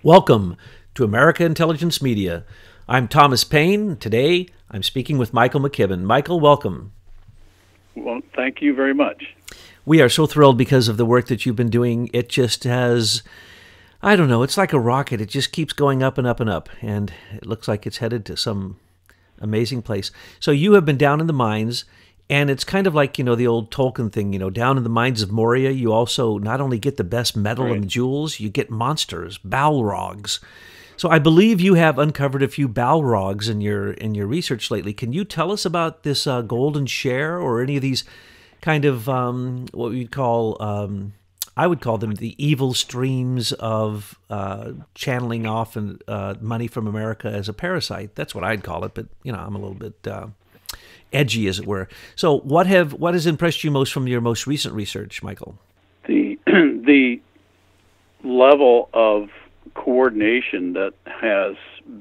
Welcome to America Intelligence Media. I'm Thomas Paine. Today, I'm speaking with Michael McKibben. Michael, welcome. Well, thank you very much. We are so thrilled because of the work that you've been doing. It just has, I don't know, it's like a rocket. It just keeps going up and up and up, and it looks like it's headed to some amazing place. So you have been down in the mines, and it's kind of like, the old Tolkien thing, down in the mines of Moria, you also not only get the best metal and jewels, you get monsters, Balrogs. So I believe you have uncovered a few Balrogs in your research lately. Can you tell us about this golden share or any of these kind of what we'd call, I would call them the evil streams of channeling off and money from America as a parasite? That's what I'd call it, but I'm a little bit edgy, as it were. So what has impressed you most from your most recent research, Michael? The level of coordination that has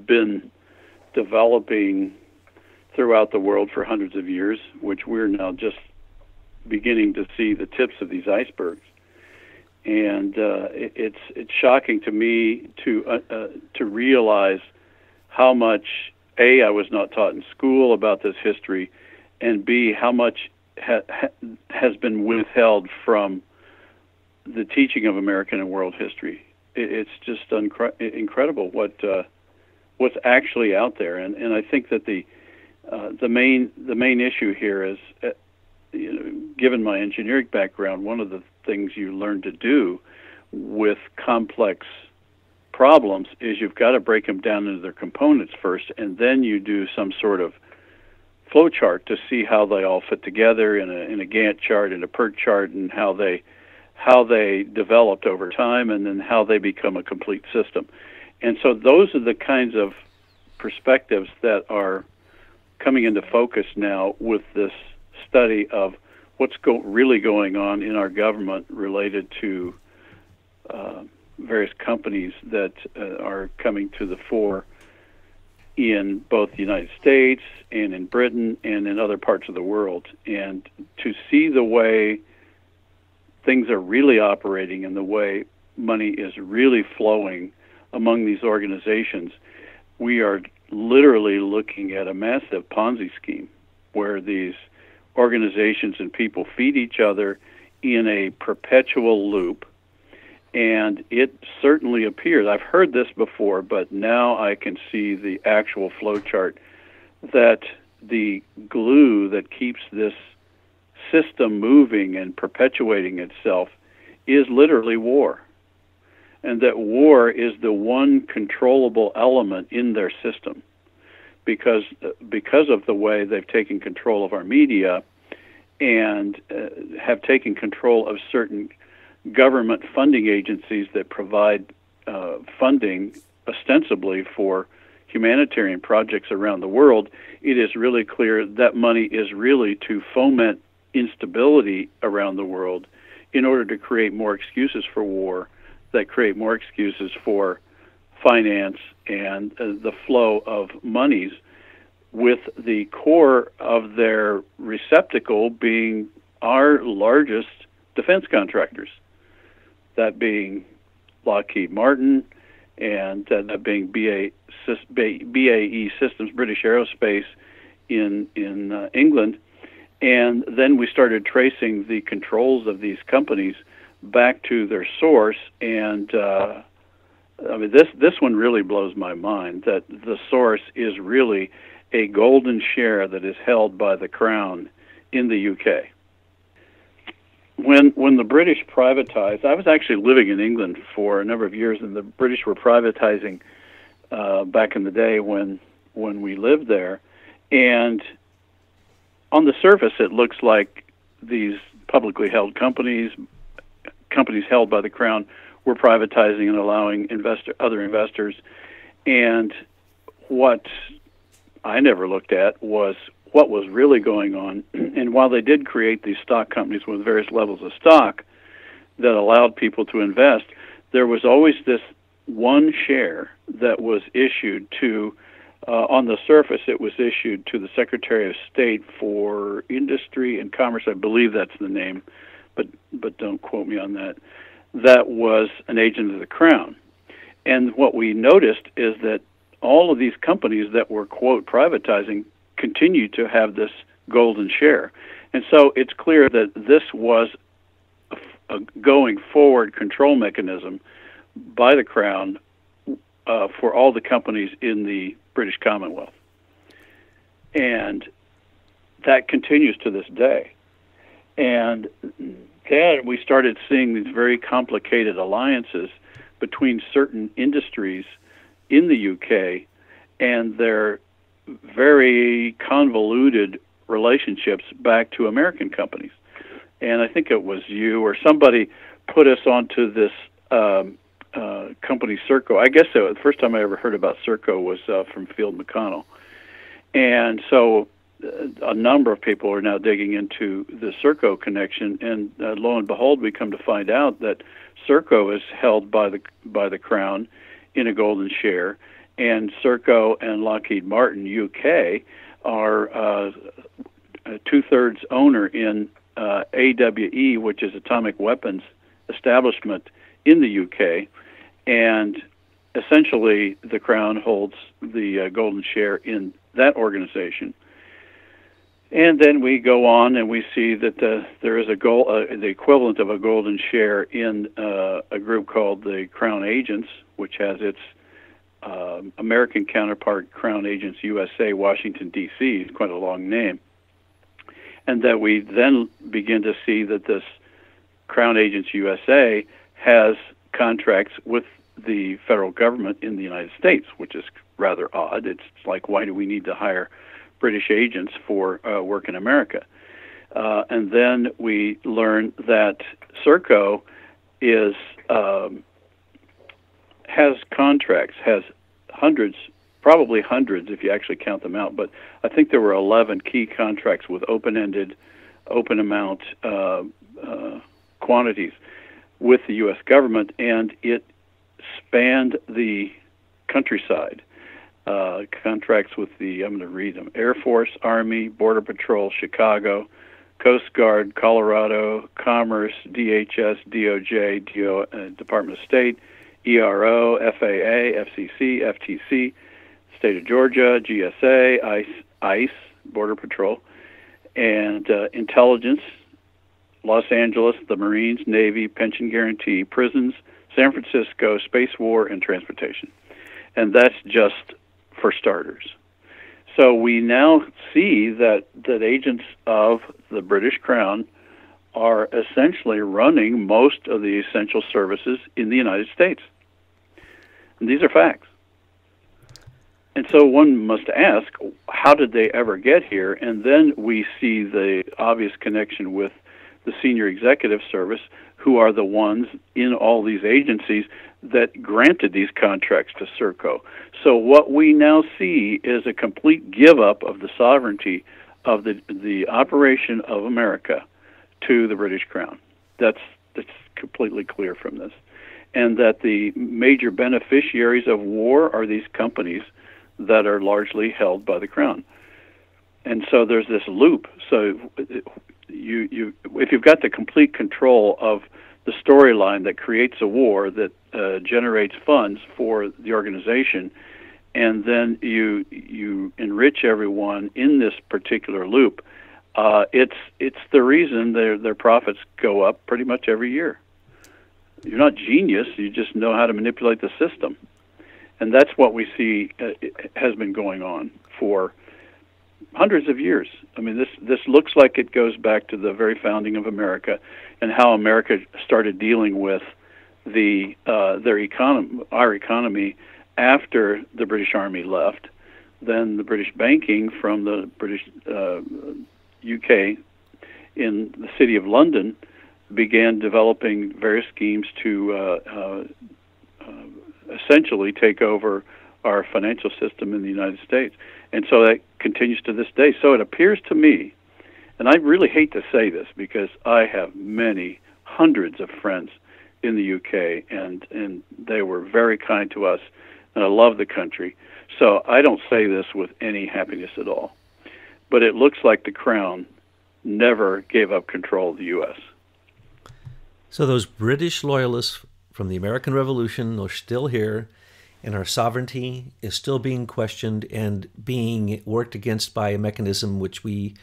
been developing throughout the world for hundreds of years, which we're now just beginning to see the tips of these icebergs. And it's shocking to me to realize how much, A, I was not taught in school about this history, and B, how much has been withheld from the teaching of American and world history. It's just incredible what's actually out there, and I think that the main issue here is, given my engineering background, one of the things you learn to do with complex problems is you've got to break them down into their components first, and then you do some sort of flow chart to see how they all fit together in a Gantt chart, in a PERT chart, and how they developed over time, and then how they become a complete system. And so those are the kinds of perspectives that are coming into focus now with this study of what's really going on in our government related to various companies that are coming to the fore in both the United States and in Britain and in other parts of the world. And to see the way things are really operating and the way money is really flowing among these organizations, we are literally looking at a massive Ponzi scheme where these organizations and people feed each other in a perpetual loop. And it certainly appears, I've heard this before, but now I can see the actual flow chart, that the glue that keeps this system moving and perpetuating itself is literally war. And that war is the one controllable element in their system because of the way they've taken control of our media and have taken control of certain government funding agencies that provide funding ostensibly for humanitarian projects around the world. It is really clear that money is really to foment instability around the world in order to create more excuses for war, that create more excuses for finance and the flow of monies, with the core of their receptacle being our largest defense contractors, that being Lockheed Martin, and that being BAE Systems, British Aerospace in England. And then we started tracing the controls of these companies back to their source, and this one really blows my mind, that the source is really a golden share that is held by the Crown in the UK. When the British privatized, I was actually living in England for a number of years, and the British were privatizing back in the day when we lived there. And on the surface, it looks like these publicly held companies held by the Crown, were privatizing and allowing other investors. And what I never looked at was what was really going on. And while they did create these stock companies with various levels of stock that allowed people to invest, there was always this one share that was issued to, on the surface, it was issued to the Secretary of State for Industry and Commerce, I believe that's the name, but don't quote me on that. That was an agent of the Crown. And what we noticed is that all of these companies that were, quote, privatizing continue to have this golden share. And so it's clear that this was a going forward control mechanism by the Crown for all the companies in the British Commonwealth. And that continues to this day. And then we started seeing these very complicated alliances between certain industries in the UK and their very convoluted relationships back to American companies. And I think it was you or somebody put us onto this company, Serco. I guess the first time I ever heard about Serco was from Field McConnell. And so a number of people are now digging into the Serco connection, and lo and behold, we come to find out that Serco is held by the Crown in a golden share, and Serco and Lockheed Martin UK are a two-thirds owner in AWE, which is Atomic Weapons Establishment in the UK, and essentially the Crown holds the golden share in that organization. And then we go on and we see that there is the equivalent of a golden share in a group called the Crown Agents, which has its American counterpart, Crown Agents USA, Washington, D.C. It's quite a long name. And that we then begin to see that this Crown Agents USA has contracts with the federal government in the United States, which is rather odd. It's like, why do we need to hire British agents for work in America? And then we learn that Serco has contracts, has hundreds, probably hundreds if you actually count them out, but I think there were 11 key contracts with open-ended, open amount quantities with the U.S. government, and it spanned the countryside. Contracts with the, I'm going to read them, Air Force, Army, Border Patrol, Chicago, Coast Guard, Colorado, Commerce, DHS, DOJ, Department of State, ERO, FAA, FCC, FTC, State of Georgia, GSA, ICE, Border Patrol, and Intelligence, Los Angeles, the Marines, Navy, Pension Guarantee, Prisons, San Francisco, Space War, and Transportation. And that's just for starters. So we now see that agents of the British Crown are essentially running most of the essential services in the United States. And these are facts. And so one must ask, how did they ever get here? And then we see the obvious connection with the senior executive service, who are the ones in all these agencies that granted these contracts to Serco. So what we now see is a complete give-up of the sovereignty of the operation of America to the British Crown. That's completely clear from this. And that the major beneficiaries of war are these companies that are largely held by the Crown. And so there's this loop. So if you've got the complete control of the storyline that creates a war that generates funds for the organization, and then you enrich everyone in this particular loop, it's the reason their profits go up pretty much every year. You're not genius; you just know how to manipulate the system, and that's what we see has been going on for hundreds of years. I mean, this looks like it goes back to the very founding of America and how America started dealing with our economy after the British Army left. Then the British banking from the British UK in the city of London began developing various schemes to essentially take over our financial system in the United States. And so that continues to this day. So it appears to me, and I really hate to say this because I have many hundreds of friends in the UK, and they were very kind to us, and I love the country. So I don't say this with any happiness at all. But it looks like the Crown never gave up control of the U.S. So those British loyalists from the American Revolution. They're still here, and our sovereignty is still being questioned and being worked against by a mechanism which we,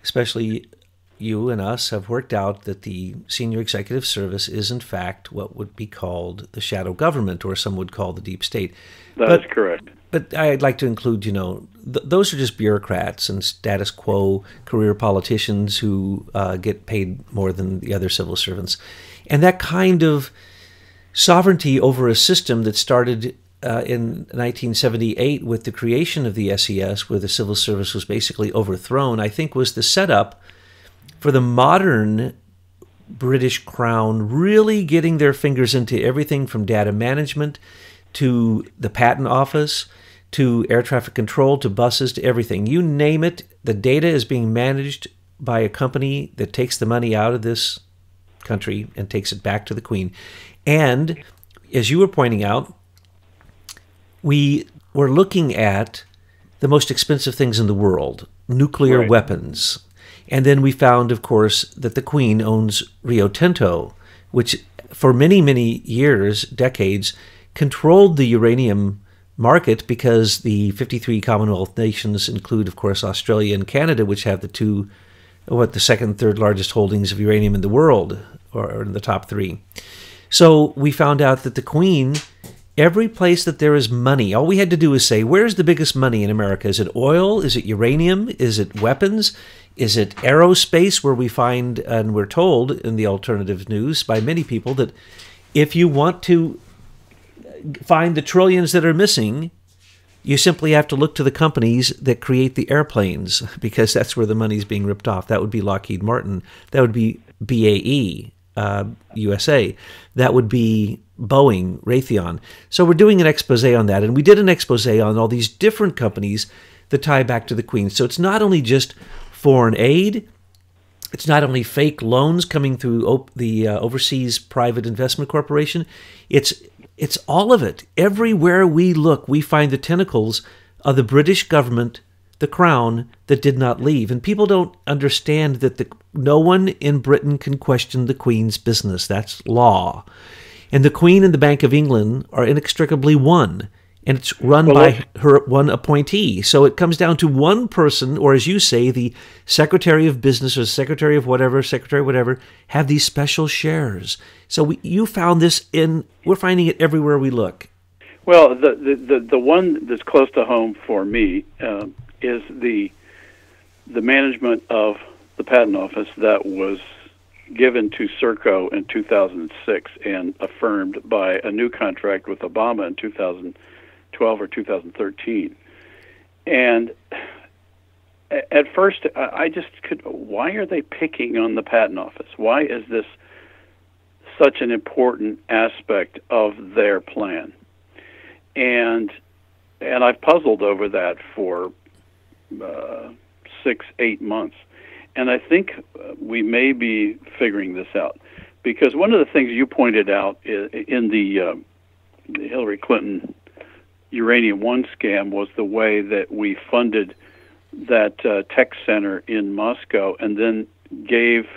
especially you and us, have worked out, that the senior executive service is in fact what would be called the shadow government, or some would call the deep state. That is correct. But I'd like to include, those are just bureaucrats and status quo career politicians who get paid more than the other civil servants. And that kind of sovereignty over a system that started in 1978 with the creation of the SES, where the civil service was basically overthrown, I think was the setup for the modern British Crown really getting their fingers into everything from data management to the patent office to air traffic control to buses to everything. You name it, the data is being managed by a company that takes the money out of this country and takes it back to the Queen. And as you were pointing out, we were looking at the most expensive things in the world, nuclear weapons. And then we found, of course, that the Queen owns Rio Tinto, which for many, many years, decades, controlled the uranium market, because the 53 Commonwealth nations include, of course, Australia and Canada, which have the second and third largest holdings of uranium in the world, or in the top three. So we found out that the Queen, every place that there is money, all we had to do is say, where's the biggest money in America? Is it oil? Is it uranium? Is it weapons? Is it aerospace, where we find, and we're told in the alternative news by many people, that if you want to find the trillions that are missing, you simply have to look to the companies that create the airplanes, because that's where the money's being ripped off. That would be Lockheed Martin. That would be BAE, USA. That would be Boeing, Raytheon. So we're doing an expose on that, and we did an expose on all these different companies that tie back to the Queen. So it's not only just foreign aid, it's not only fake loans coming through the Overseas Private Investment Corporation, it's all of it. Everywhere we look, we find the tentacles of the British government, the Crown, that did not leave. And people don't understand that no one in Britain can question the Queen's business. That's law. And the Queen and the Bank of England are inextricably one. And it's run by her one appointee. So it comes down to one person, or as you say, the Secretary of Business or Secretary of whatever, have these special shares. So you found this we're finding it everywhere we look. Well, the one that's close to home for me is the management of the Patent Office that was given to Serco in 2006 and affirmed by a new contract with Obama in 2012 or 2013. And at first, I just why are they picking on the Patent Office? Why is this such an important aspect of their plan? And I've puzzled over that for 6-8 months. And I think we may be figuring this out, because one of the things you pointed out in the Hillary Clinton Uranium One scam was the way that we funded that tech center in Moscow, and then gave,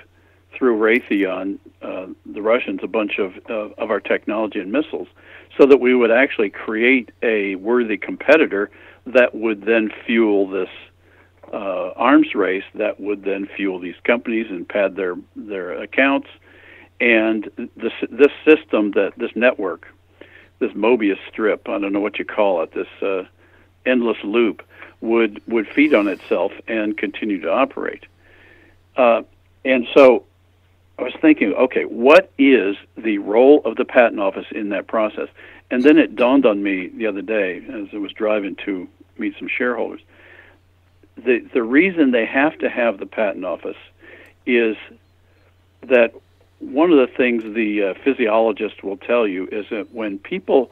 through Raytheon, the Russians, a bunch of our technology and missiles, so that we would actually create a worthy competitor that would then fuel this arms race, that would then fuel these companies and pad their accounts. And this system, this network, this Mobius strip, I don't know what you call it, this endless loop, would feed on itself and continue to operate. And so I was thinking, okay, what is the role of the Patent Office in that process? And then it dawned on me the other day as I was driving to meet some shareholders. The reason they have to have the Patent Office is that one of the things the physiologist will tell you is that when people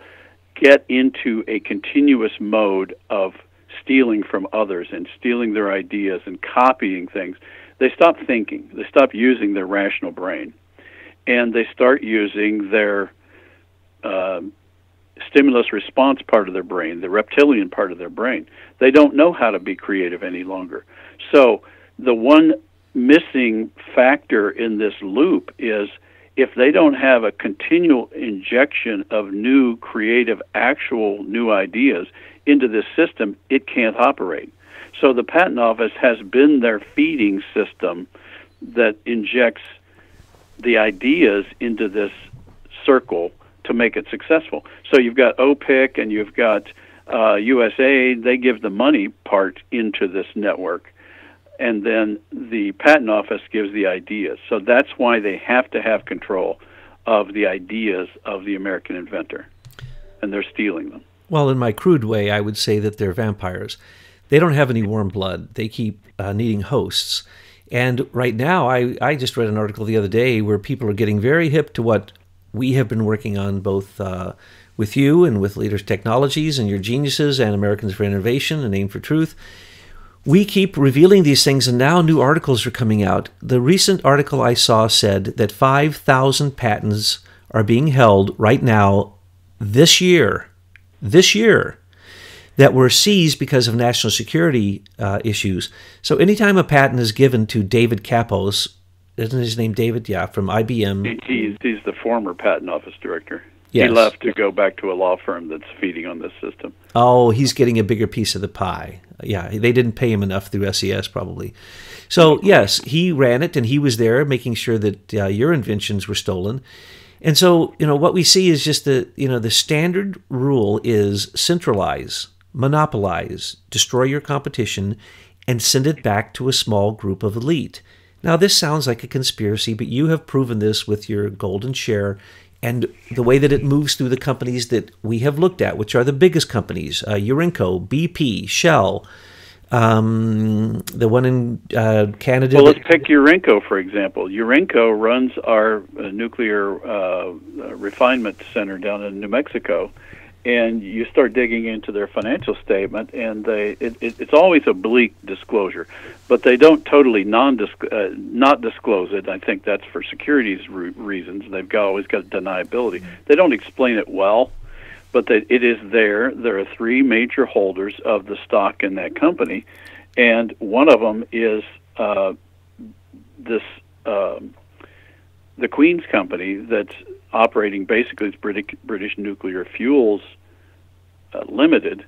get into a continuous mode of stealing from others and stealing their ideas and copying things, they stop thinking. They stop using their rational brain, and they start using their stimulus response part of their brain, the reptilian part of their brain. They don't know how to be creative any longer. So the one missing factor in this loop is if they don't have a continual injection of new, creative, actual new ideas into this system, it can't operate. So the Patent Office has been their feeding system that injects the ideas into this circle to make it successful. So you've got OPIC and you've got USAID. They give the money part into this network, and then the Patent Office gives the ideas. So that's why they have to have control of the ideas of the American inventor, and they're stealing them. Well, in my crude way, I would say that they're vampires. They don't have any warm blood. They keep needing hosts. And right now, I just read an article the other day where people are getting very hip to what we have been working on, both with you and with Leaders Technologies and your geniuses and Americans for Innovation and Aim for Truth. We keep revealing these things, and now new articles are coming out. The recent article I saw said that 5,000 patents are being held right now this year, that were seized because of national security issues. So anytime a patent is given to David Kapos, isn't his name David? Yeah, from IBM. He's the former patent office director. Yes. He left to go back to a law firm that's feeding on this system. Oh, he's getting a bigger piece of the pie. Yeah, they didn't pay him enough through SES probably. So yes, he ran it, and he was there making sure that your inventions were stolen. And so, what we see is just the standard rule is centralize, monopolize, destroy your competition, and send it back to a small group of elite. Now, this sounds like a conspiracy, but you have proven this with your golden share and the way that it moves through the companies that we have looked at, which are the biggest companies, Urenco, BP, Shell, the one in Canada. Well, let's pick Urenco, for example. Urenco runs our nuclear refinement center down in New Mexico, and you start digging into their financial statement, and it's always a bleak disclosure, but they don't totally not disclose it. I think that's for securities reasons. They've always got deniability. They don't explain it well, but it is there. There are three major holders of the stock in that company, and one of them is the Queen's company that's operating basically as British Nuclear Fuels Limited,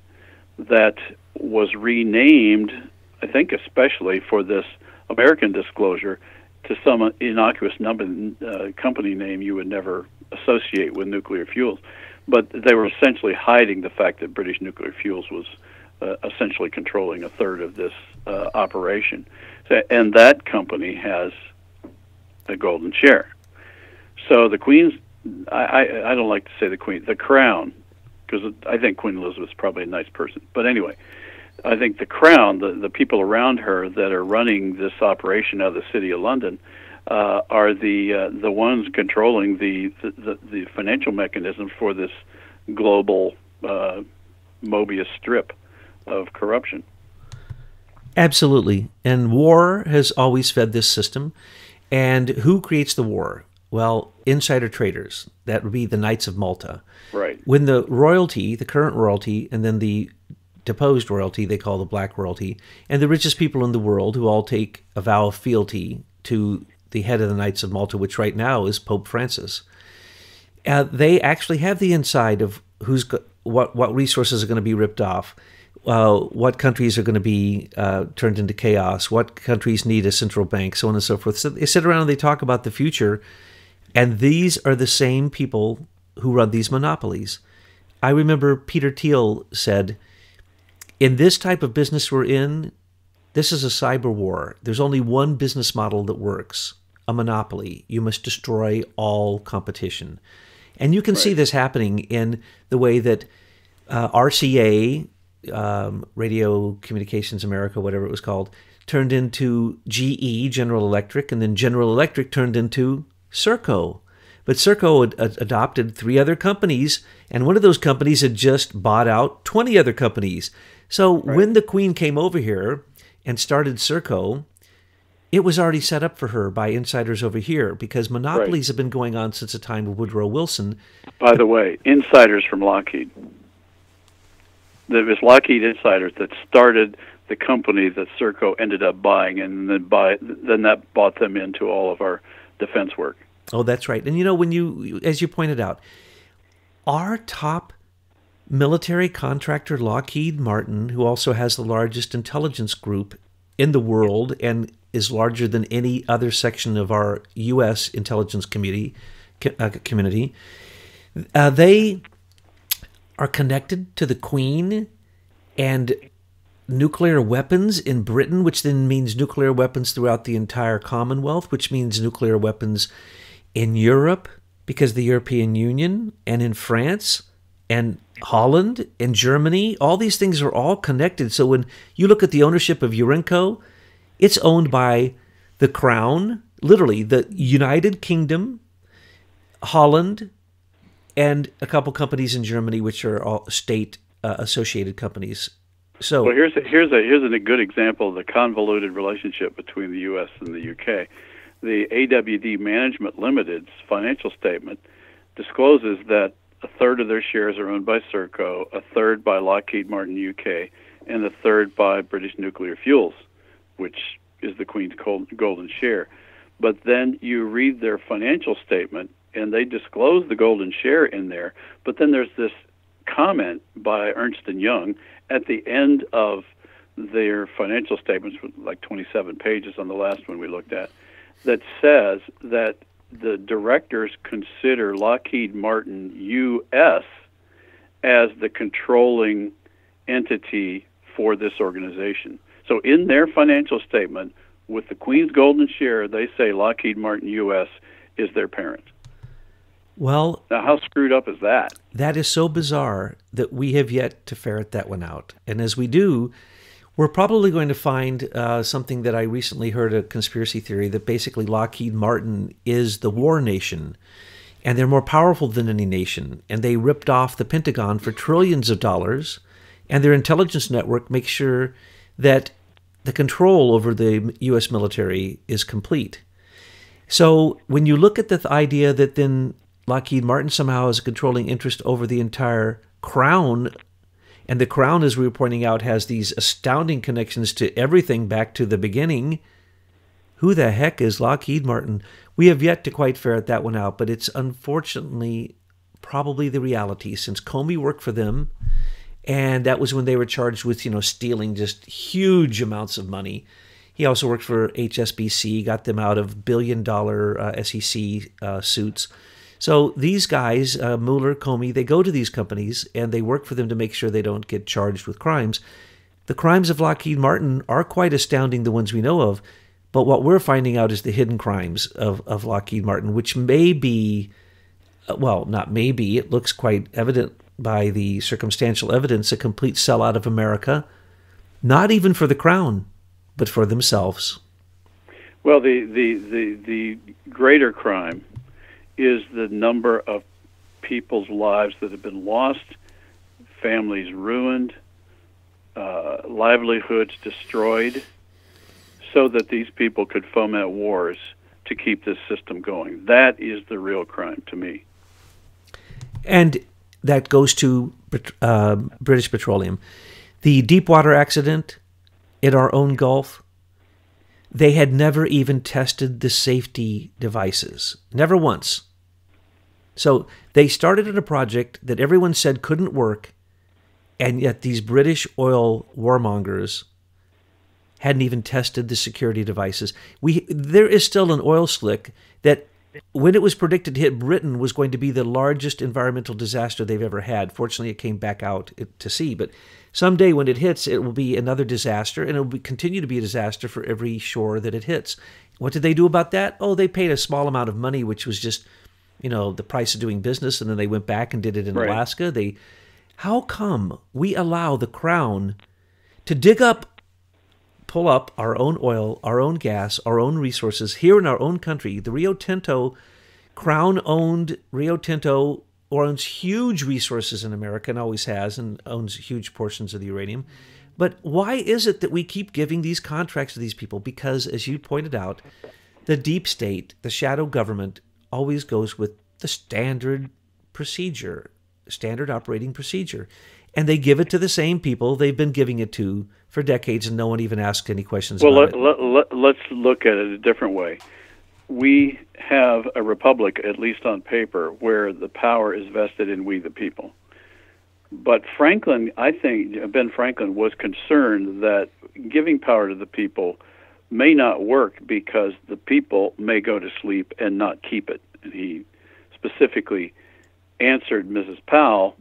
that was renamed, I think especially for this American disclosure, to some innocuous company name you would never associate with nuclear fuels. But they were essentially hiding the fact that British Nuclear Fuels was essentially controlling a third of this operation. And that company has a golden share. So the Queen's, I don't like to say the Queen, the Crown, because I think Queen Elizabeth's probably a nice person. But anyway, I think the Crown, the people around her that are running this operation out of the City of London, are the ones controlling the financial mechanism for this global Mobius strip of corruption. Absolutely. And war has always fed this system. And who creates the war? Well, insider traders. That would be the Knights of Malta. Right. When the royalty, the current royalty, and then the deposed royalty, they call the black royalty, and the richest people in the world who all take a vow of fealty to the head of the Knights of Malta, which right now is Pope Francis. They actually have the inside of what resources are going to be ripped off, what countries are going to be turned into chaos, what countries need a central bank, so on and so forth. So they sit around and they talk about the future, and these are the same people who run these monopolies. I remember Peter Thiel said, in this type of business we're in, this is a cyber war. There's only one business model that works, a monopoly. You must destroy all competition. And you can see this happening in the way that RCA, Radio Communications America, whatever it was called, turned into GE, General Electric, and then General Electric turned into Serco. But Serco had adopted 3 other companies, and one of those companies had just bought out 20 other companies. So when the Queen came over here and started Serco, it was already set up for her by insiders over here, because monopolies have been going on since the time of Woodrow Wilson. By the way, insiders from Lockheed. There was Lockheed insiders that started the company that Serco ended up buying, and then that bought them into all of our defense work. Oh, that's right. And when as you pointed out, our top military contractor, Lockheed Martin, who also has the largest intelligence group in the world and is larger than any other section of our U.S. intelligence community, they are connected to the Queen and nuclear weapons in Britain, which then means nuclear weapons throughout the entire Commonwealth, which means nuclear weapons in Europe because of the European Union, and in France and Holland and Germany. All these things are all connected. So when you look at the ownership of Urenco, it's owned by the Crown, literally the United Kingdom, Holland, and a couple companies in Germany, which are all state associated companies. So, well, here's a good example of the convoluted relationship between the U.S. and the U.K. The AWD Management Limited's financial statement discloses that a third of their shares are owned by Serco, a third by Lockheed Martin UK, and a third by British Nuclear Fuels, which is the Queen's golden share. But then you read their financial statement, and they disclose the golden share in there, but then there's this comment by Ernst & Young at the end of their financial statements, like 27 pages on the last one we looked at, that says that the directors consider Lockheed Martin U.S. as the controlling entity for this organization. So in their financial statement, with the Queen's golden share, they say Lockheed Martin U.S. is their parent. Well, now, how screwed up is that? That is so bizarre that we have yet to ferret that one out. And as we do, we're probably going to find something that I recently heard, a conspiracy theory, that basically Lockheed Martin is the war nation, and they're more powerful than any nation, and they ripped off the Pentagon for trillions of dollars, and their intelligence network makes sure that the control over the U.S. military is complete. So when you look at the idea that then Lockheed Martin somehow has a controlling interest over the entire Crown, and the Crown, as we were pointing out, has these astounding connections to everything back to the beginning. Who the heck is Lockheed Martin? We have yet to quite ferret that one out, but it's unfortunately probably the reality, since Comey worked for them, and that was when they were charged with, stealing just huge amounts of money. He also worked for HSBC, got them out of billion-dollar SEC suits. So these guys, Mueller, Comey, they go to these companies and they work for them to make sure they don't get charged with crimes. The crimes of Lockheed Martin are quite astounding, the ones we know of, but what we're finding out is the hidden crimes of Lockheed Martin, which may be, well, not maybe, it looks quite evident by the circumstantial evidence, a complete sellout of America, not even for the Crown, but for themselves. Well, the greater crime is the number of people's lives that have been lost, families ruined, livelihoods destroyed, so that these people could foment wars to keep this system going. That is the real crime to me. And that goes to British Petroleum. The Deepwater accident in our own Gulf, they had never even tested the safety devices. Never once. So they started at a project that everyone said couldn't work, and yet these British oil warmongers hadn't even tested the security devices. There is still an oil slick that, when it was predicted to hit Britain, was going to be the largest environmental disaster they've ever had. Fortunately, it came back out to sea. But someday when it hits, it will be another disaster, and it will continue to be a disaster for every shore that it hits. What did they do about that? Oh, they paid a small amount of money, which was just, the price of doing business, and then they went back and did it in Alaska. How come we allow the Crown to pull up our own oil, our own gas, our own resources here in our own country? The Rio Tinto, Crown-owned Rio Tinto owns huge resources in America and always has, and owns huge portions of the uranium. But why is it that we keep giving these contracts to these people? Because, as you pointed out, the deep state, the shadow government, always goes with the standard procedure, standard operating procedure. And they give it to the same people they've been giving it to for decades, and no one even asked any questions about it. Let's look at it a different way. we have a republic, at least on paper, where the power is vested in we the people. But Franklin, I think, Ben Franklin was concerned that giving power to the people may not work because the people may go to sleep and not keep it. And he specifically answered Mrs. Powell,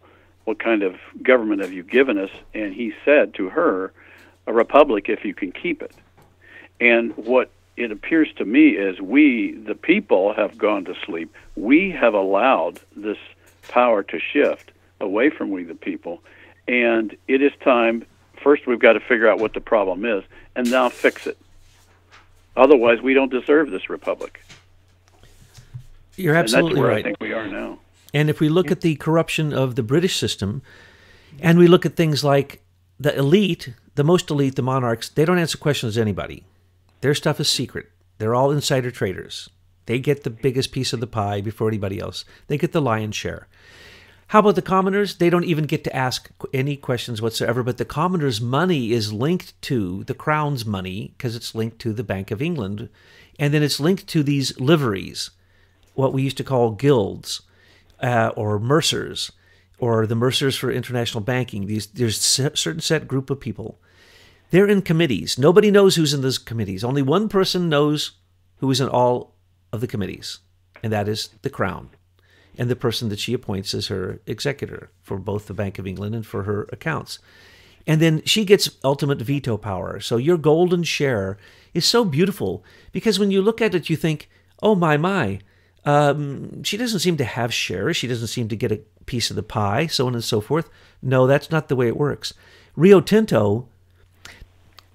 what kind of government have you given us? And he said to her, a republic if you can keep it. And what it appears to me is we, the people, have gone to sleep. We have allowed this power to shift away from we the people, and it is time. First, we've got to figure out what the problem is, and now fix it. Otherwise, we don't deserve this republic. You're absolutely and that's where right. I think we are now. And if we look at the corruption of the British system, and we look at things like the elite, the most elite, the monarchs, they don't answer questions to anybody. Their stuff is secret. They're all insider traders. They get the biggest piece of the pie before anybody else. They get the lion's share. How about the commoners? They don't even get to ask any questions whatsoever, but the commoners' money is linked to the Crown's money because it's linked to the Bank of England, and then it's linked to these liveries, what we used to call guilds or mercers, or the mercers for international banking. There's a certain set group of people. They're in committees. Nobody knows who's in those committees. Only one person knows who is in all of the committees, and that is the Crown, and the person that she appoints as her executor for both the Bank of England and for her accounts. And then she gets ultimate veto power. So your golden share is so beautiful because when you look at it, you think, oh, my. She doesn't seem to have shares. She doesn't seem to get a piece of the pie, so on and so forth. No, that's not the way it works. Rio Tinto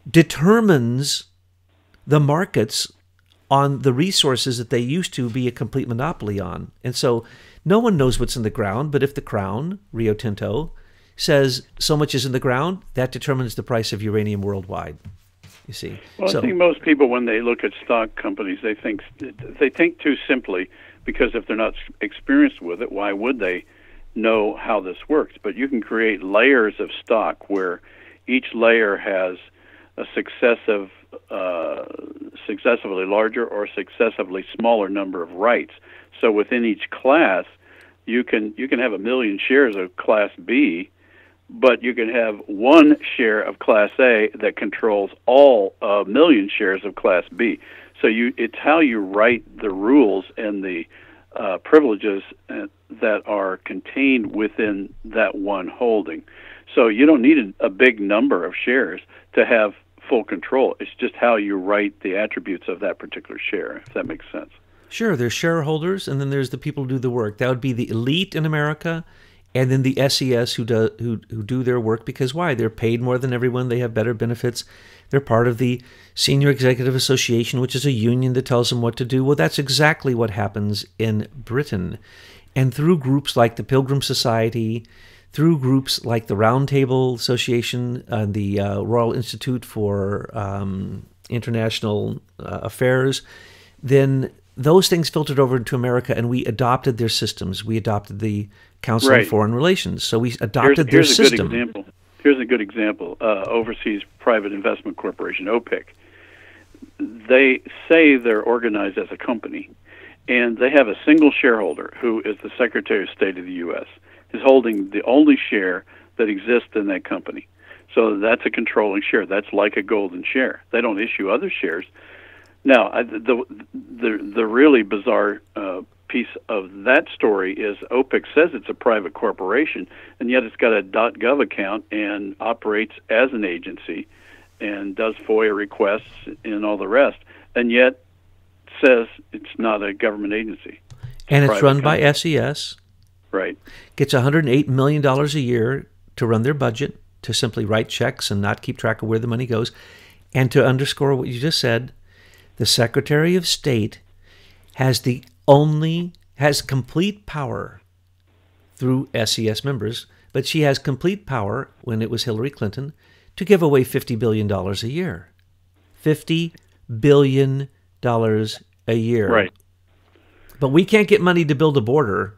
determines the markets on the resources that they used to be a complete monopoly on. And so no one knows what's in the ground, but if the Crown, Rio Tinto, says so much is in the ground, that determines the price of uranium worldwide. You see. Well, I think most people, when they look at stock companies, they think too simply, because if they're not experienced with it, why would they know how this works? But you can create layers of stock where each layer has a successively larger or successively smaller number of rights. So within each class, you can have 1 million shares of Class B, but you can have one share of Class A that controls all 1 million shares of Class B. So it's how you write the rules and the privileges that are contained within that one holding. So you don't need a big number of shares to have full control. It's just how you write the attributes of that particular share, if that makes sense. Sure, there's shareholders, and then there's the people who do the work. That would be the elite in America, and then the SES who do their work, because why? They're paid more than everyone. They have better benefits. They're part of the Senior Executive Association, which is a union that tells them what to do. Well, that's exactly what happens in Britain. And through groups like the Pilgrim Society, through groups like the Round Table Association, the Royal Institute for International Affairs, then those things filtered over into America, and we adopted their systems. We adopted the Council on Foreign Relations. So we adopted their system. Here's a good example. Overseas Private Investment Corporation, OPIC. They say they're organized as a company, and they have a single shareholder who is the Secretary of State of the U.S., is holding the only share that exists in that company. So that's a controlling share. That's like a golden share. They don't issue other shares. Now, the really bizarre piece of that story is OPIC says it's a private corporation, and yet it's got a .gov account and operates as an agency and does FOIA requests and all the rest, and yet says it's not a government agency. And it's run by SES. Right. Gets $108 million a year to run their budget, to simply write checks and not keep track of where the money goes. And to underscore what you just said, the Secretary of State has complete power through SES members, but she has complete power, when it was Hillary Clinton, to give away $50 billion a year. $50 billion a year. Right. But we can't get money to build a border,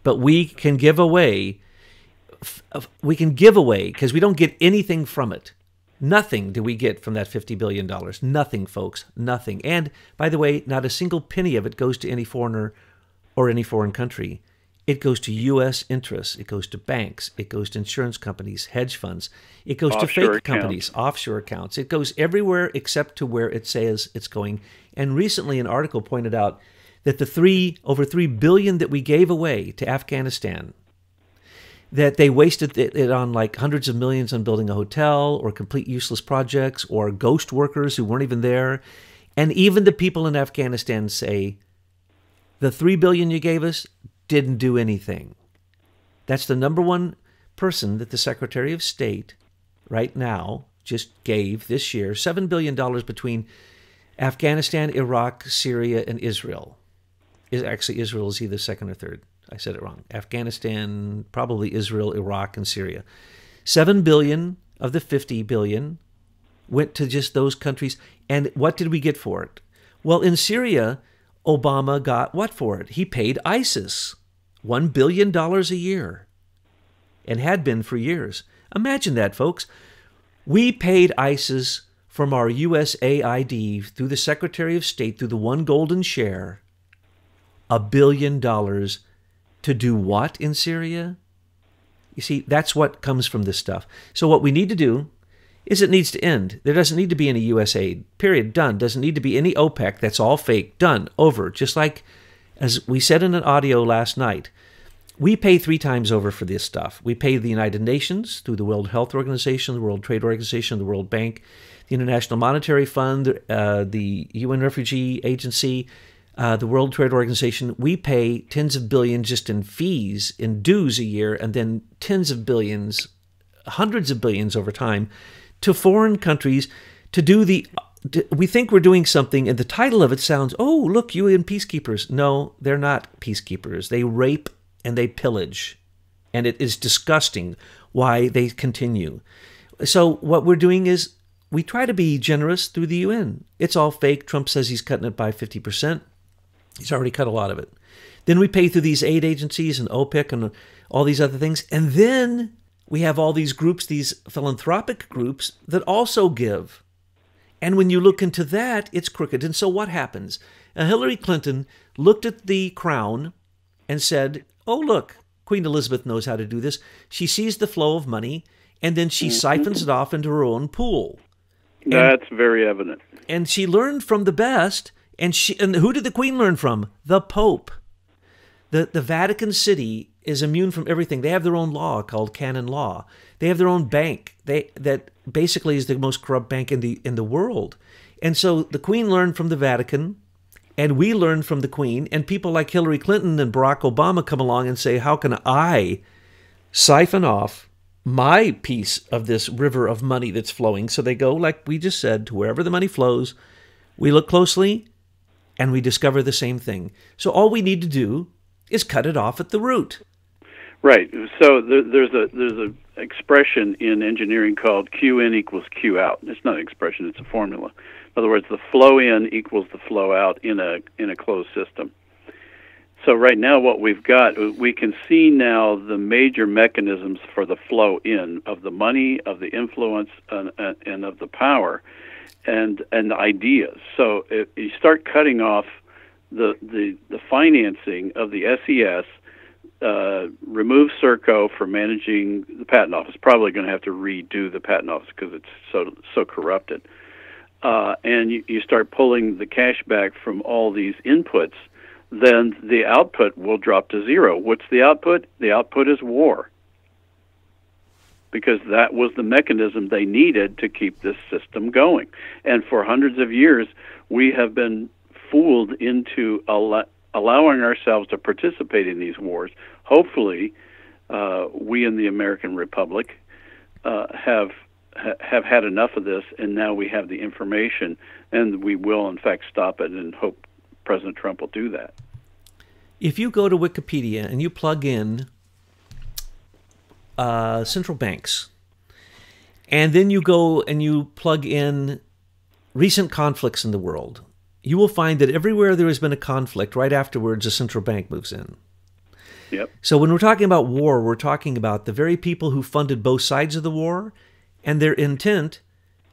but we can give away, because we don't get anything from it. Nothing do we get from that $50 billion. Nothing, folks. Nothing. And, by the way, not a single penny of it goes to any foreigner or any foreign country. It goes to U.S. interests. It goes to banks. It goes to insurance companies, hedge funds. It goes to fake companies, offshore accounts. It goes everywhere except to where it says it's going. And recently an article pointed out that the over $3 billion that we gave away to Afghanistan, that they wasted it on like hundreds of millions on building a hotel or complete useless projects or ghost workers who weren't even there. And even the people in Afghanistan say, the $3 billion you gave us didn't do anything. That's the number one person that the Secretary of State right now just gave this year, $7 billion between Afghanistan, Iraq, Syria, and Israel. Actually, Israel is either second or third. I said it wrong. Afghanistan, probably Israel, Iraq, and Syria. $7 billion of the $50 billion went to just those countries. And what did we get for it? Well, in Syria, Obama got what for it? He paid ISIS $1 billion a year and had been for years. Imagine that, folks. We paid ISIS from our USAID through the Secretary of State, through the one golden share, $1 billion to do what in Syria? You see, that's what comes from this stuff. So what we need to do is it needs to end. There doesn't need to be any U.S. aid. Period. Done. Doesn't need to be any OPEC. That's all fake. Done. Over. Just like, as we said in an audio last night, we pay 3 times over for this stuff. We pay the United Nations through the World Health Organization, the World Trade Organization, the World Bank, the International Monetary Fund, the UN Refugee Agency, the World Trade Organization. We pay tens of billions just in fees, in dues a year, and then tens of billions, hundreds of billions over time to foreign countries to do we think we're doing something, and the title of it sounds, oh, look, UN peacekeepers. No, they're not peacekeepers. They rape and they pillage, and it is disgusting why they continue. So what we're doing is we try to be generous through the UN. It's all fake. Trump says he's cutting it by 50%. He's already cut a lot of it. Then we pay through these aid agencies and OPEC and all these other things, and then we have all these groups, these philanthropic groups that also give. And when you look into that, it's crooked. And so what happens? Hillary Clinton looked at the crown and said, oh, look, Queen Elizabeth knows how to do this. She sees the flow of money, and then she siphons it off into her own pool. That's very evident. And she learned from the best. And who did the Queen learn from? The Pope. The Vatican City is immune from everything. They have their own law called canon law. They have their own bank that basically is the most corrupt bank in the world. And so the Queen learned from the Vatican, and we learned from the Queen, and people like Hillary Clinton and Barack Obama come along and say, how can I siphon off my piece of this river of money that's flowing? So they go, like we just said, to wherever the money flows. We look closely, and we discover the same thing. So all we need to do is cut it off at the root. Right. So there's a expression in engineering called Q in equals Q out. It's not an expression; it's a formula. In other words, the flow in equals the flow out in a closed system. So right now, what we've got, we can see now the major mechanisms for the flow in of the money, of the influence, and of the power, and the ideas. So if you start cutting off the financing of the SES, remove Serco for managing the patent office. Probably going to have to redo the patent office because it's so corrupted. And you start pulling the cash back from all these inputs, then the output will drop to zero. What's the output? The output is war, because that was the mechanism they needed to keep this system going. And for hundreds of years, we have been fooled into allowing ourselves to participate in these wars. Hopefully, we in the American Republic have had enough of this, and now we have the information, and we will, in fact, stop it, and hope President Trump will do that. If you go to Wikipedia and you plug in central banks, and then you go and you plug in recent conflicts in the world, you will find that everywhere there has been a conflict, right afterwards a central bank moves in. Yep. So when we're talking about war, we're talking about the very people who funded both sides of the war, and their intent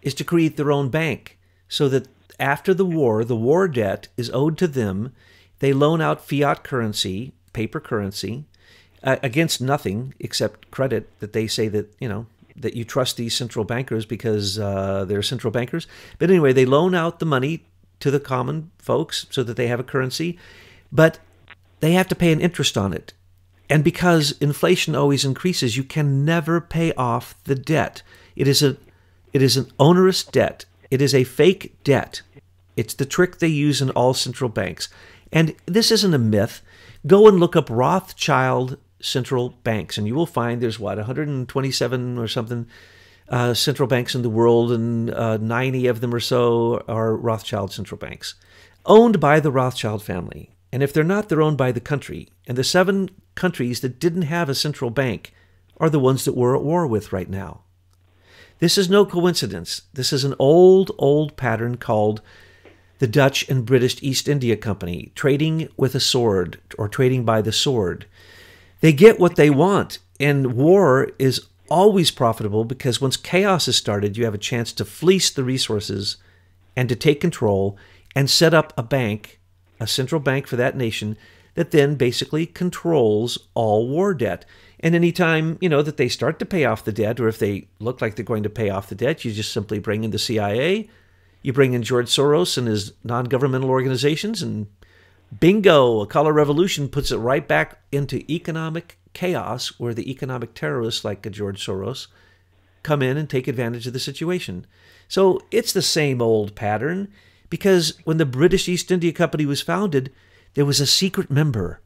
is to create their own bank so that after the war debt is owed to them. They loan out fiat currency, paper currency, against nothing except credit that they say that, that you trust these central bankers because they're central bankers. But anyway, they loan out the money to the common folks so that they have a currency, but they have to pay an interest on it. And because inflation always increases, you can never pay off the debt. It is an onerous debt. It is a fake debt. It's the trick they use in all central banks. And this isn't a myth. Go and look up Rothschild central banks, and you will find there's, 127 or something central banks in the world, and 90 of them or so are Rothschild central banks, owned by the Rothschild family. And if they're not, they're owned by the country. And the 7 countries that didn't have a central bank are the ones that we're at war with right now. This is no coincidence. This is an old pattern called the Dutch and British East India Company, trading with a sword or trading by the sword. They get what they want, and war is always profitable because once chaos is started, you have a chance to fleece the resources and to take control and set up a bank, a central bank for that nation that then basically controls all war debt. And anytime, that they start to pay off the debt, or if they look like they're going to pay off the debt, you just simply bring in the CIA. You bring in George Soros and his non-governmental organizations, and bingo, a color revolution puts it right back into economic chaos, where the economic terrorists like George Soros come in and take advantage of the situation. So it's the same old pattern, because when the British East India Company was founded, there was a secret member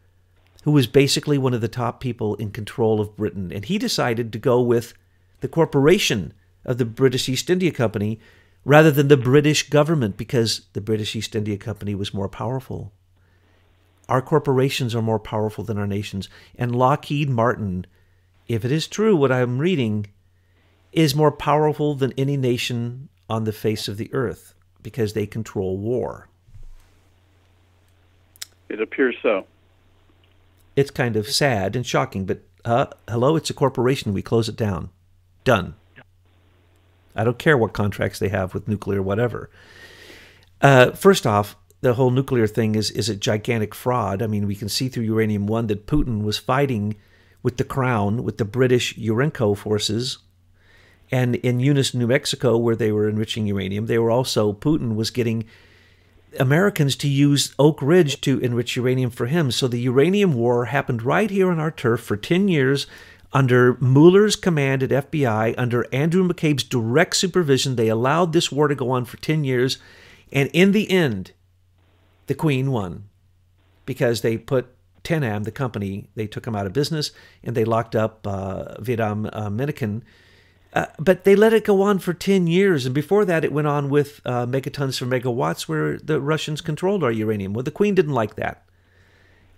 who was basically one of the top people in control of Britain, and he decided to go with the corporation of the British East India Company rather than the British government, because the British East India Company was more powerful. Our corporations are more powerful than our nations. And Lockheed Martin, if it is true what I'm reading, is more powerful than any nation on the face of the earth because they control war. It appears so. It's kind of sad and shocking, but hello, it's a corporation. We close it down. Done. I don't care what contracts they have with nuclear, whatever. First off, the whole nuclear thing is a gigantic fraud. I mean, we can see through Uranium-1 that Putin was fighting with the Crown, with the British Urenco forces. And in Eunice, New Mexico, where they were enriching uranium, Putin was getting Americans to use Oak Ridge to enrich uranium for him. So the uranium war happened right here on our turf for 10 years, under Mueller's command at FBI, under Andrew McCabe's direct supervision. They allowed this war to go on for 10 years. And in the end, the Queen won because they put Tenam, the company, they took them out of business, and they locked up Vidam Minikin. But they let it go on for 10 years. And before that, it went on with megatons for megawatts, where the Russians controlled our uranium. Well, the Queen didn't like that.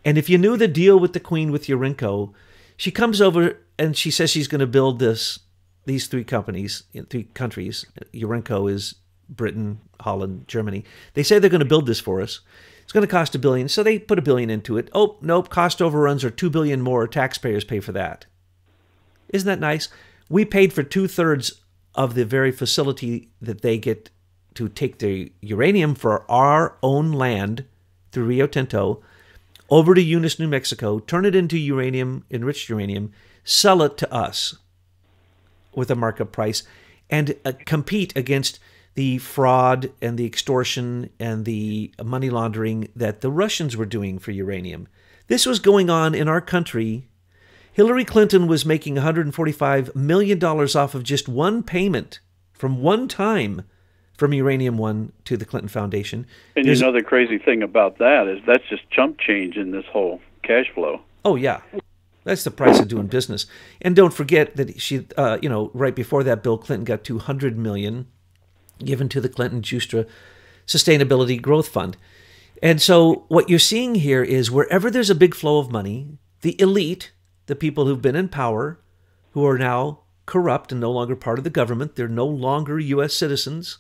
And if you knew the deal with the Queen with Urenco, she comes over and she says she's going to build these 3 companies in 3 countries. Urenco is Britain, Holland, Germany. They say they're going to build this for us. It's going to cost $1 billion, so they put $1 billion into it. Oh, nope, cost overruns are $2 billion more. Taxpayers pay for that. Isn't that nice? We paid for 2/3 of the very facility that they get to take the uranium for our own land through Rio Tinto over to Eunice, New Mexico, turn it into uranium, enriched uranium, sell it to us with a markup price, and compete against the fraud and the extortion and the money laundering that the Russians were doing for uranium. This was going on in our country. Hillary Clinton was making $145 million off of just one payment from one time from Uranium-1 to the Clinton Foundation. And you know the crazy thing about that is that's just chump change in this whole cash flow. Oh, yeah. That's the price of doing business. And don't forget that she, right before that, Bill Clinton got $200 million given to the Clinton-Justra Sustainability Growth Fund. And so what you're seeing here is wherever there's a big flow of money, the elite, the people who've been in power, who are now corrupt and no longer part of the government, they're no longer U.S. citizens.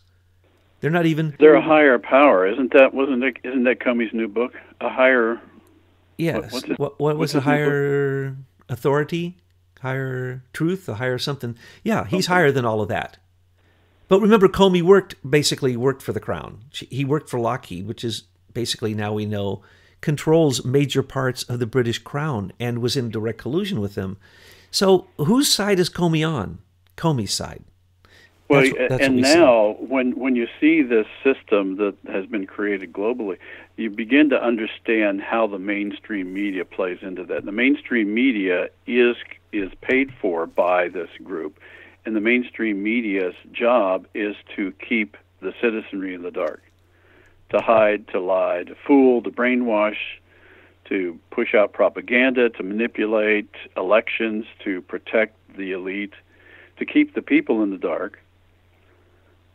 They're not even... They're a higher power. Isn't that Comey's new book? A higher... Yes. What was a higher authority? Higher truth? A higher something? Yeah, he's higher than all of that. But remember, Comey basically worked for the Crown. He worked for Lockheed, which is basically, now we know, controls major parts of the British Crown and was in direct collusion with them. So whose side is Comey on? Comey's side. Well, and now when you see this system that has been created globally, you begin to understand how the mainstream media plays into that. The mainstream media is paid for by this group, and the mainstream media's job is to keep the citizenry in the dark, to hide, to lie, to fool, to brainwash, to push out propaganda, to manipulate elections, to protect the elite, to keep the people in the dark.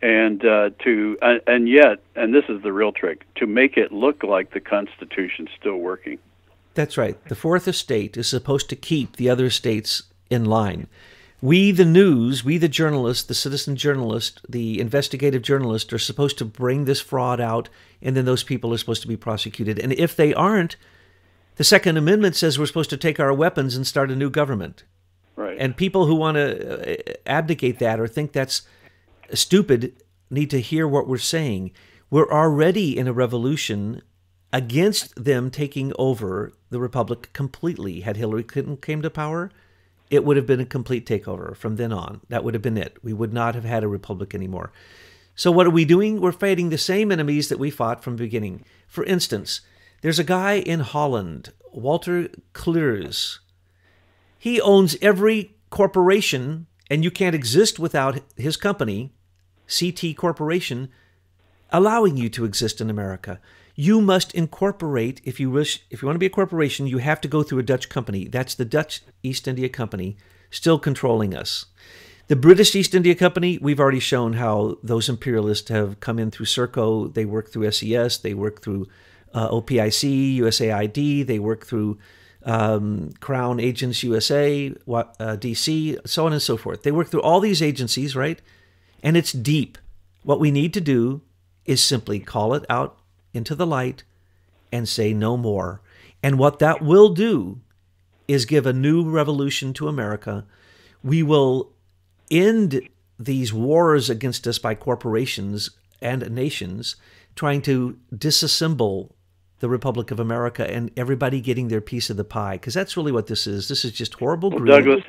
And yet, this is the real trick, to make it look like the Constitution's still working. That's right. The Fourth Estate is supposed to keep the other states in line. We, the news, we, the journalists, the citizen journalist, the investigative journalist, are supposed to bring this fraud out, and then those people are supposed to be prosecuted. And if they aren't, the Second Amendment says we're supposed to take our weapons and start a new government. Right. And people who want to abdicate that or think that's stupid need to hear what we're saying. We're already in a revolution against them taking over the republic completely. Had Hillary Clinton came to power, it would have been a complete takeover from then on. That would have been it. We would not have had a republic anymore. So what are we doing? We're fighting the same enemies that we fought from the beginning. For instance, there's a guy in Holland, Walter Kleers. He owns every corporation, and you can't exist without his company, CT Corporation, allowing you to exist in America. You must incorporate, if you want to be a corporation, you have to go through a Dutch company. That's the Dutch East India Company, still controlling us. The British East India Company, we've already shown how those imperialists have come in through Serco. They work through SES. They work through OPIC, USAID. They work through Crown Agents USA, DC, so on and so forth. They work through all these agencies, right? And it's deep. What we need to do is simply call it out into the light and say no more. And what that will do is give a new revolution to America. We will end these wars against us by corporations and nations trying to disassemble the Republic of America and everybody getting their piece of the pie, because that's really what this is. This is just horrible greed. Douglas,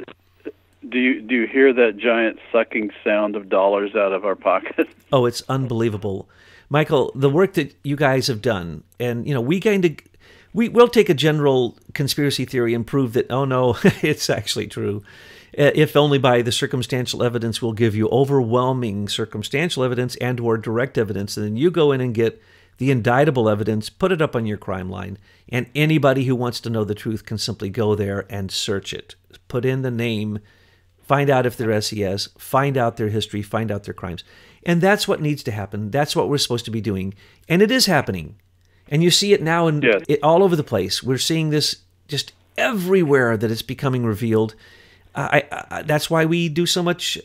do you hear that giant sucking sound of dollars out of our pocket? Oh, it's unbelievable. Michael, the work that you guys have done, and we'll take a general conspiracy theory and prove that, oh no, it's actually true. If only by the circumstantial evidence. We'll give you overwhelming circumstantial evidence and or direct evidence, and then you go in and get the indictable evidence, put it up on your crime line, and anybody who wants to know the truth can simply go there and search it. Put in the name, find out if they're SES, find out their history, find out their crimes. And that's what needs to happen. That's what we're supposed to be doing. And it is happening. And you see it now all over the place. We're seeing this just everywhere that it's becoming revealed. That's why we do so much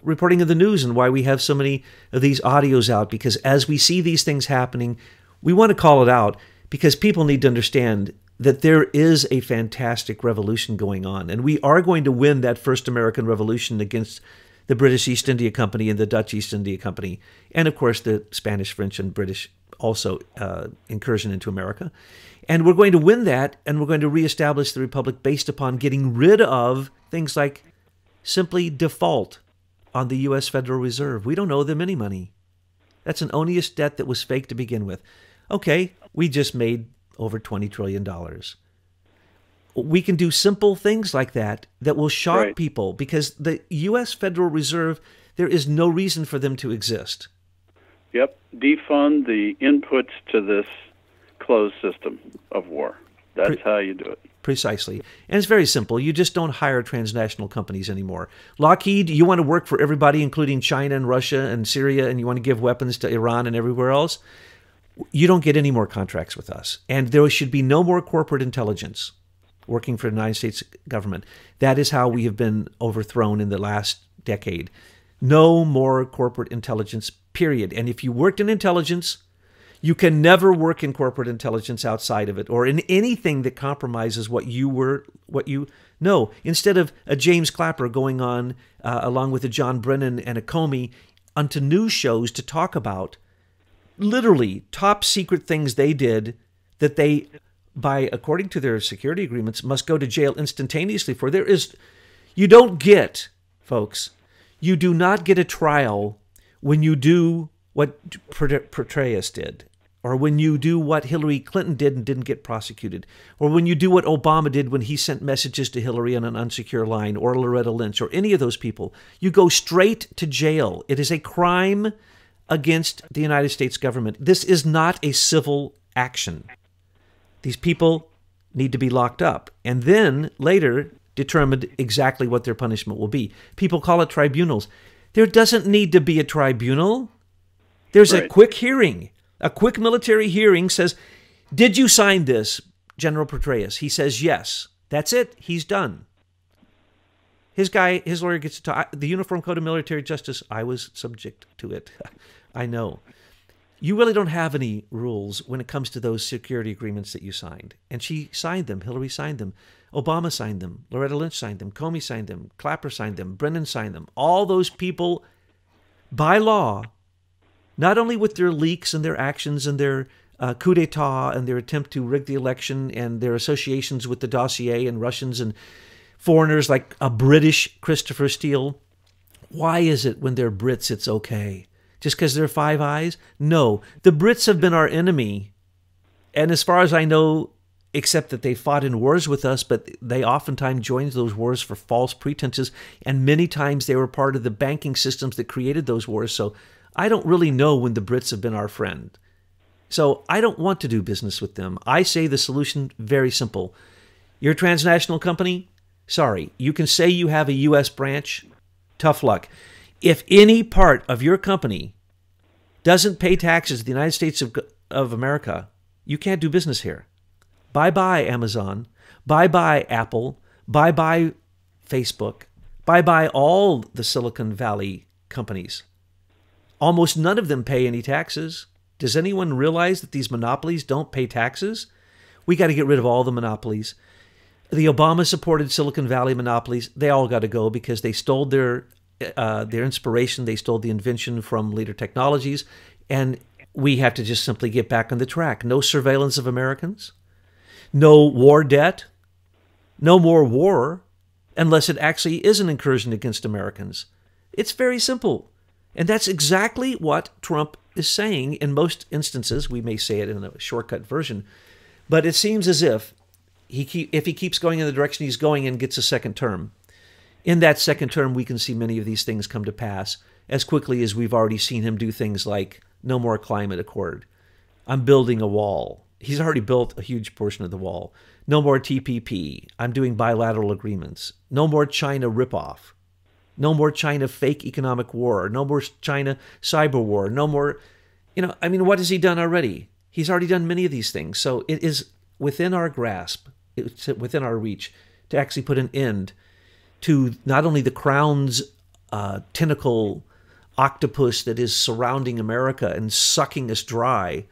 reporting of the news and why we have so many of these audios out, because as we see these things happening, we want to call it out because people need to understand that there is a fantastic revolution going on, and we are going to win that first American Revolution against the British East India Company and the Dutch East India Company, and of course the Spanish, French, and British also incursion into America. And we're going to win that, and we're going to reestablish the Republic based upon getting rid of things like simply default on the U.S. Federal Reserve. We don't owe them any money. That's an odious debt that was fake to begin with. Okay, we just made over $20 trillion. We can do simple things like that will shock people, because the U.S. Federal Reserve, there is no reason for them to exist. Yep, defund the inputs to this closed system of war. That's how you do it. Precisely. And it's very simple. You just don't hire transnational companies anymore. Lockheed, you want to work for everybody, including China and Russia and Syria, and you want to give weapons to Iran and everywhere else, you don't get any more contracts with us. And there should be no more corporate intelligence working for the United States government. That is how we have been overthrown in the last decade. No more corporate intelligence, period. And if you worked in intelligence, you can never work in corporate intelligence outside of it, or in anything that compromises what you know. Instead of a James Clapper going on along with a John Brennan and a Comey onto news shows to talk about literally top secret things they did that they, by according to their security agreements, must go to jail instantaneously for. You don't get, folks, you do not get a trial when you do what Petraeus did, or when you do what Hillary Clinton did and didn't get prosecuted, or when you do what Obama did when he sent messages to Hillary on an unsecure line, or Loretta Lynch, or any of those people. You go straight to jail. It is a crime against the United States government. This is not a civil action. These people need to be locked up, and then later determined exactly what their punishment will be. People call it tribunals. There doesn't need to be a tribunal. There's a quick hearing. A quick military hearing says, did you sign this, General Petraeus? He says, yes. That's it. He's done. His lawyer gets to talk. The Uniform Code of Military Justice, I was subject to it. I know. You really don't have any rules when it comes to those security agreements that you signed. And she signed them. Hillary signed them. Obama signed them. Loretta Lynch signed them. Comey signed them. Clapper signed them. Brennan signed them. All those people, by law, not only with their leaks and their actions and their coup d'etat and their attempt to rig the election and their associations with the dossier and Russians and foreigners like a British Christopher Steele. Why is it when they're Brits it's okay? Just because they're Five Eyes? No. The Brits have been our enemy. And as far as I know, except that they fought in wars with us, but they oftentimes joined those wars for false pretenses. And many times they were part of the banking systems that created those wars. So I don't really know when the Brits have been our friend. So I don't want to do business with them. I say the solution, very simple. You're a transnational company? Sorry. You can say you have a U.S. branch? Tough luck. If any part of your company doesn't pay taxes to the United States of America, you can't do business here. Bye-bye, Amazon. Bye-bye, Apple. Bye-bye, Facebook. Bye-bye, all the Silicon Valley companies. Almost none of them pay any taxes. Does anyone realize that these monopolies don't pay taxes? We got to get rid of all the monopolies. The Obama-supported Silicon Valley monopolies, they all got to go because they stole their inspiration. They stole the invention from later technologies. And we have to just simply get back on the track. No surveillance of Americans. No war debt. No more war unless it actually is an incursion against Americans. It's very simple. And that's exactly what Trump is saying in most instances. We may say it in a shortcut version, but it seems as if if he keeps going in the direction he's going and gets a second term, in that second term, we can see many of these things come to pass as quickly as we've already seen him do things like no more climate accord. I'm building a wall. He's already built a huge portion of the wall. No more TPP. I'm doing bilateral agreements. No more China ripoff. No more China fake economic war. No more China cyber war. No more, what has he done already? He's already done many of these things. So it is within our grasp, it's within our reach to actually put an end to not only the Crown's tentacle octopus that is surrounding America and sucking us dry,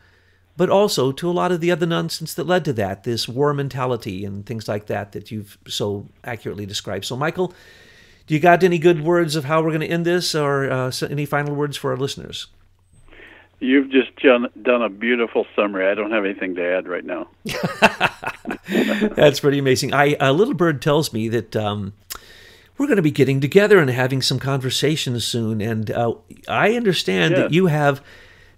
but also to a lot of the other nonsense that led to that, this war mentality and things like that you've so accurately described. So, Michael, do you got any good words of how we're going to end this, or any final words for our listeners? You've just done a beautiful summary. I don't have anything to add right now. That's pretty amazing. A little bird tells me that we're going to be getting together and having some conversations soon. And I understand that you have,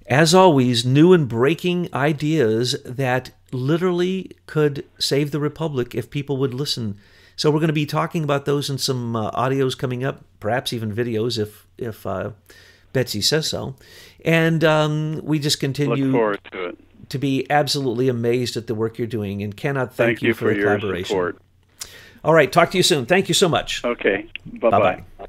as always, new and breaking ideas that literally could save the Republic if people would listen. So we're going to be talking about those in some audios coming up, perhaps even videos if Betsy says so. And we just continue Look forward to it. To be absolutely amazed at the work you're doing and cannot thank you for the your collaboration. Support. All right, talk to you soon. Thank you so much. Okay, bye-bye. Bye-bye.